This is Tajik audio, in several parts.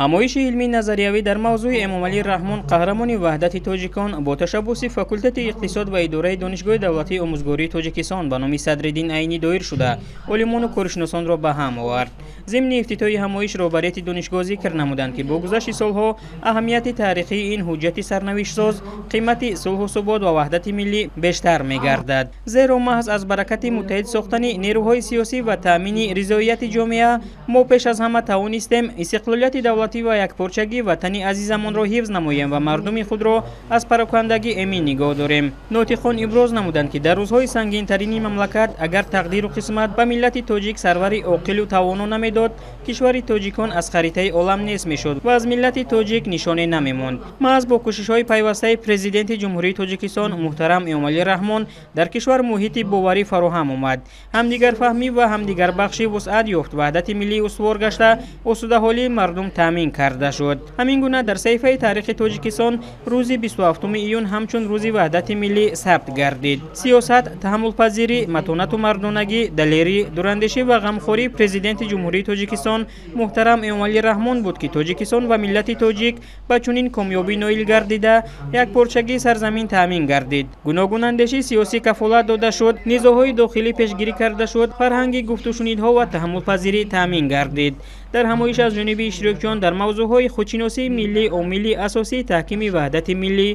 ҳамоиши илмии назариявӣ дар мавзӯи эмомалӣ раҳмон қаҳрамони ваҳдати тоҷикон бо ташаббуси факултати иқтисод ва идораи донишгоҳи давлатии омӯзгории тоҷикистон ба номи Садриддин Айнӣ доир шуда олимону коршиносонро ба ҳам овард. Зимни ифтитоҳи ҳамоиш роҳбарияти донишгоҳ зикр намуданд, ки бо гузашти солҳо аҳамияти таърихии ин ҳуҷҷати сарнавиштсоз, қимати сулҳу субот ва ваҳдати миллӣ бештар мегардад. Зеро маҳз аз баракати муттаҳид сохтани нерӯҳои сиёсӣ ва таъмини ризоияти ҷомеа мо пеш аз ҳама тавонистем истиқлолияти давлатӣ ва якпорчагии ватани азизамонро ҳифз намоем ва мардуми худро аз парокандагӣ эмин нигоҳ дорем. Нотиқон иброз намуданд, ки дар рӯзҳои сангинтарини мамлакат агар тақдиру қисмат ба миллати тоҷик сарвари оқилу тавоно намедод, кишвари тоҷикон аз харитаи олам нест мешуд ва аз миллати тоҷик нишоне намемонд. маҳз бо кӯшишҳои пайвастаи президенти ҷумҳурии Тоҷикистон муҳтарам Эмомалӣ Раҳмон дар кишвар муҳити боварӣ фароҳам омад. ҳамдигарфаҳмӣ ва ҳамдигарбахшӣ вусъат ёфт, ваҳдати миллӣ устувор гашта осудаҳолии мардум таъмин карда шуд. ҳамин гуна дар саҳифаи таърихи Тоҷикистон рӯзи 27 июн ҳамчун рӯзи ваҳдати миллӣ сабт гардид. сиёсат, таҳаммулпазирӣ, матонату мардонагӣ, далерӣ, дурандешӣ ва ғамхории президенти ҷумҳурии Тоҷикистон муҳтарам Эмомалӣ Раҳмон буд, ки Тоҷикистон ва миллати тоҷик ба чунин комёбӣ ноил гардида якпорчагии сарзамин таъмин гардид. гуногунандешии сиёсӣ кафолат дода шуд, низоъҳои дохилӣ пешгирӣ карда шуд, фарҳанги гуфтушунидҳо ва таҳаммулпазирӣ таъмин гардид. дар ҳамоиш аз ҷониби иштирокчиён дар мавзӯъҳои худшиносии миллӣ омили асосии таҳкими ваҳдати миллӣ,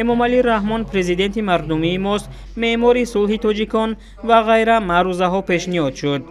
Эмомалӣ Раҳмон президенти мардумии мост, меъмори сулҳи тоҷикон ва ғайра маърузаҳо пешниҳод шуд.